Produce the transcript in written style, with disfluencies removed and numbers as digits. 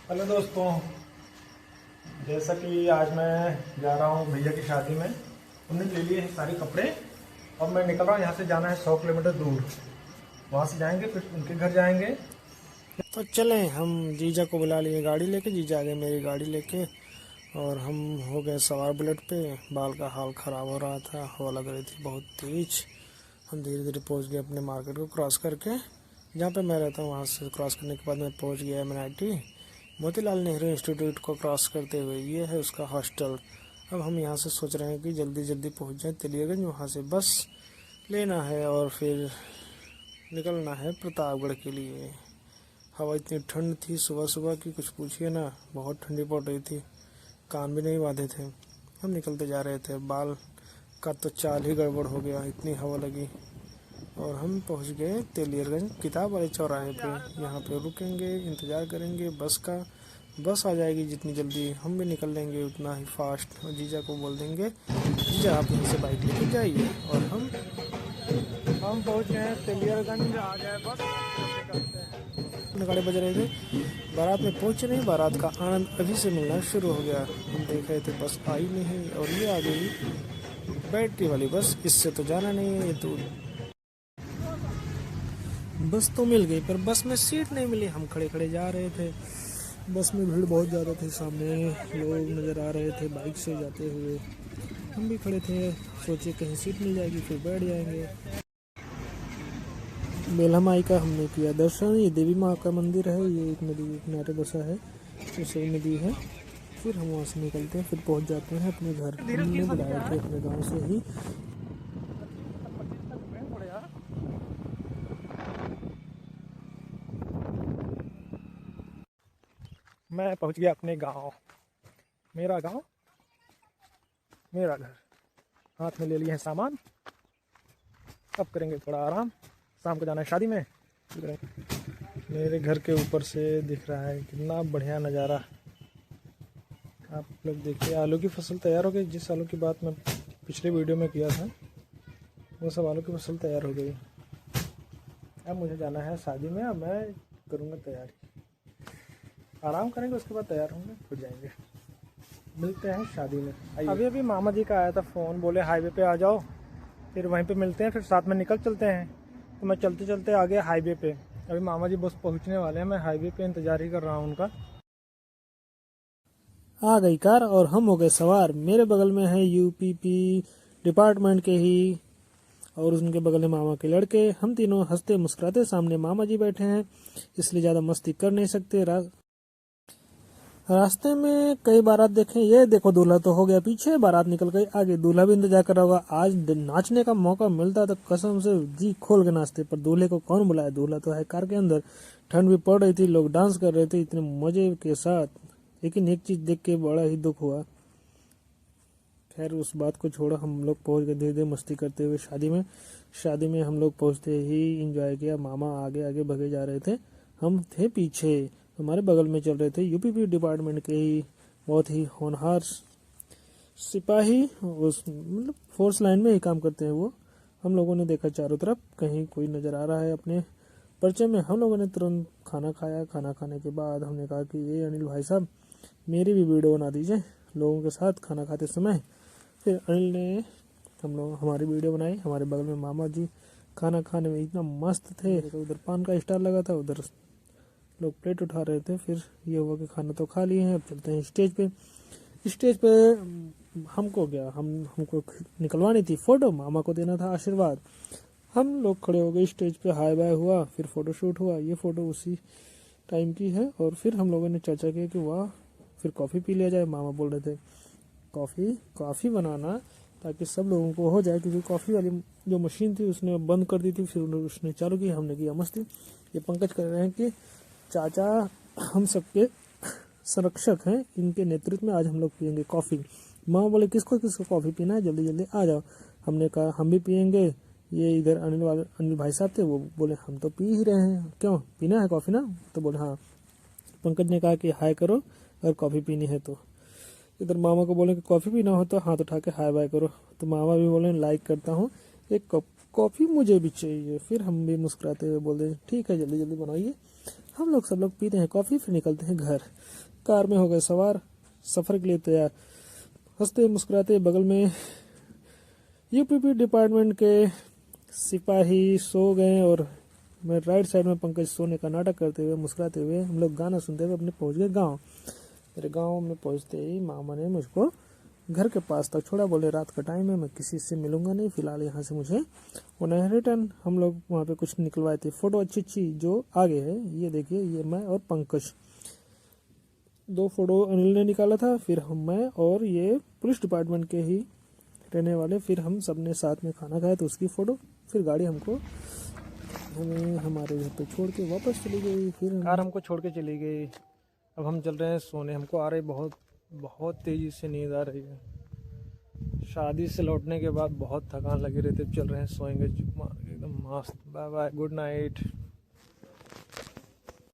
Hello दोस्तों, जैसा कि आज मैं जा रहा हूँ भैया की शादी में। उन्होंने ले लिए हैं सारे कपड़े। अब मैं निकल रहा हूँ, यहाँ से जाना है 100 किलोमीटर दूर। वहाँ से जाएंगे, फिर उनके घर जाएंगे। तो चलें, हम जीजा को बुला लिए गाड़ी लेके। जीजा आ गए मेरी गाड़ी लेके और हम हो गए सवार बुलेट पे। बाल का हाल ख़राब हो रहा था, हवा लग रही थी बहुत तेज। हम धीरे धीरे पहुंच गए अपने मार्केट को क्रॉस करके, जहाँ पे मैं रहता हूँ। वहाँ से क्रॉस करने के बाद मैं पहुंच गया MNIT मोतीलाल नेहरू इंस्टीट्यूट को क्रॉस करते हुए। ये है उसका हॉस्टल। अब हम यहाँ से सोच रहे हैं कि जल्दी जल्दी पहुँच जाए तेलियागंज। वहाँ से बस लेना है और फिर निकलना है प्रतापगढ़ के लिए। हवा इतनी ठंड थी सुबह सुबह की कुछ पूछिए ना, बहुत ठंडी पड़ रही थी। कान भी नहीं बांधे थे। हम निकलते जा रहे थे, बाल का तो चाल ही गड़बड़ हो गया, इतनी हवा लगी। और हम पहुंच गए तेलियरगंज किताब वाले चौराहे पे। यहाँ पे रुकेंगे, इंतज़ार करेंगे बस का। बस आ जाएगी जितनी जल्दी हम भी निकल लेंगे उतना ही फास्ट। और जीजा को बोल देंगे, जीजा आप यहीं से बाइक लेके जाइए। और हम पहुंच गए हैं तेलियरगंज। आ जाए बस, निकलते हैं। नगाड़े बज रहे थे, बारात में पहुंचे नहीं। बारात का आनंद अभी से मिलना शुरू हो गया। हम देख रहे थे बस आई नहीं, और ये आ गई बैटरी वाली बस। इससे तो जाना नहीं है, ये तो बस तो मिल गई पर बस में सीट नहीं मिली। हम खड़े खड़े जा रहे थे, बस में भीड़ बहुत ज़्यादा थी। सामने लोग नज़र आ रहे थे बाइक से जाते हुए। हम भी खड़े थे, सोचे कहीं सीट मिल जाएगी फिर बैठ जाएंगे। बेल्हा माई का हमने किया दर्शन। ये देवी माँ का मंदिर है। ये एक नदी, एक नाटे बसा है, तो सही नदी है। फिर हम वहाँ से निकलते हैं, फिर पहुँच जाते हैं अपने घर। हमने बुलाए थे अपने गांव से ही। मैं पहुँच गया अपने गाँव। मेरा गाँव, मेरा घर। हाथ में ले लिए हैं सामान। अब करेंगे थोड़ा आराम। शाम को जाना है शादी में। मेरे घर के ऊपर से दिख रहा है कितना बढ़िया नज़ारा। आप लोग देखिए, आलू की फसल तैयार हो गई। जिस आलू की बात मैं पिछले वीडियो में किया था, वो सब आलू की फसल तैयार हो गई। अब मुझे जाना है शादी में। अब मैं करूँगा तैयारी, आराम करेंगे, उसके बाद तैयार होंगे, फिर जाएंगे। मिलते हैं शादी में। अभी अभी मामा जी का आया था फ़ोन, बोले हाईवे पे आ जाओ, फिर वहीं पे मिलते हैं, फिर साथ में निकल चलते हैं। तो मैं चलते चलते आ गया हाईवे पे। अभी मामा जी बस पहुंचने वाले हैं, मैं हाईवे पे इंतज़ार ही कर रहा हूँ उनका। आ गई कार और हम हो गए सवार। मेरे बगल में है UPP डिपार्टमेंट के ही, और उनके बगल में मामा के लड़के। हम तीनों हंसते मुस्कुराते, सामने मामा जी बैठे हैं, इसलिए ज़्यादा मस्ती कर नहीं सकते। रास्ते में कई बारात देखे। ये देखो दूल्हा तो हो गया पीछे, बारात निकल गई आगे। दूल्हा भी इंतजार कर रहा होगा, आज नाचने का मौका मिलता तो कसम से जी खोल के नाचते। पर दूल्हे को कौन बुलाया, दूल्हा तो है कार के अंदर। ठंड भी पड़ रही थी, लोग डांस कर रहे थे इतने मजे के साथ। लेकिन एक चीज देख के बड़ा ही दुख हुआ। खैर उस बात को छोड़ो, हम लोग पहुंच गए धीरे धीरे मस्ती करते हुए शादी में। शादी में हम लोग पहुंचते ही इंजॉय किया। मामा आगे आगे भगे जा रहे थे, हम थे पीछे। हमारे बगल में चल रहे थे UPP डिपार्टमेंट के ही बहुत ही होनहार सिपाही। उस मतलब फोर्स लाइन में ही काम करते हैं वो। हम लोगों ने देखा चारों तरफ कहीं कोई नज़र आ रहा है अपने परिचय में। हम लोगों ने तुरंत खाना खाया। खाना खाने के बाद हमने कहा कि ये अनिल भाई साहब, मेरी भी वीडियो बना दीजिए लोगों के साथ खाना खाते समय। फिर अनिल ने हमारी वीडियो बनाई। हमारे बगल में मामा जी खाना खाने में इतना मस्त थे। तो उधर पान का स्टाल लगा था, उधर लोग प्लेट उठा रहे थे। फिर ये हुआ कि खाना तो खा लिए हैं, अब चलते हैं स्टेज पे। स्टेज पे हमको निकलवानी थी फ़ोटो, मामा को देना था आशीर्वाद। हम लोग खड़े हो गए स्टेज पे, हाय बाय हुआ, फिर फ़ोटो शूट हुआ। ये फ़ोटो उसी टाइम की है। और फिर हम लोगों ने चर्चा की कि वाह, फिर कॉफ़ी पी लिया जाए। मामा बोल रहे थे कॉफ़ी बनाना ताकि सब लोगों को हो जाए, क्योंकि कॉफ़ी वाली जो मशीन थी उसने बंद कर दी थी, फिर उसने चालू की। हमने किया मस्ती। ये पंकज कह रहे हैं कि चाचा हम सबके संरक्षक हैं, इनके नेतृत्व में आज हम लोग पियेंगे कॉफ़ी। मामा बोले किसको किसको कॉफ़ी पीना है, जल्दी जल्दी आ जाओ। हमने कहा हम भी पियेंगे। ये इधर अनिल भाई साहब थे, वो बोले हम तो पी ही रहे हैं, क्यों पीना है कॉफ़ी ना। तो बोले हाँ। पंकज ने कहा कि हाय करो अगर कॉफ़ी पीनी है तो। इधर मामा को बोले कि कॉफ़ी पीना हो तो हाथ उठा के हाय बाय करो। तो मामा भी बोले लाइक करता हूँ, एक कप कॉफ़ी मुझे भी चाहिए। फिर हम भी मुस्कुराते हुए बोले ठीक है, जल्दी जल्दी बनाइए। हम लोग सब लोग पीते हैं कॉफ़ी, फिर निकलते हैं घर। कार में हो गए सवार, सफ़र के लिए तैयार। हंसते मुस्कुराते बगल में यूपीपी डिपार्टमेंट के सिपाही सो गए और मैं राइट साइड में पंकज सोने का नाटक करते हुए मुस्कुराते हुए हम लोग गाना सुनते हुए अपने पहुंच गए गांव। मेरे गांव में पहुंचते ही मामा ने मुझको घर के पास तक छोड़ा, बोले रात का टाइम है, मैं किसी से मिलूंगा नहीं, फिलहाल यहाँ से मुझे होना है रिटर्न। हम लोग वहाँ पे कुछ निकलवाए थे फ़ोटो अच्छी अच्छी जो आगे है, ये देखिए, ये मैं और पंकज, 2 फोटो अनिल ने निकाला था, फिर मैं और ये पुलिस डिपार्टमेंट के ही रहने वाले, फिर हम सब ने साथ में खाना खाया तो उसकी फ़ोटो। फिर गाड़ी हमें हमारे घर पे छोड़ के वापस चली गई। फिर कार हमको छोड़ के चली गई। अब हम चल रहे हैं सोने। हमको आ रही बहुत तेज़ी से नींद आ रही है। शादी से लौटने के बाद बहुत थकान लगी रहती है। चल रहे हैं, सोएंगे चुप मार के एकदम मस्त। Bye bye, good night.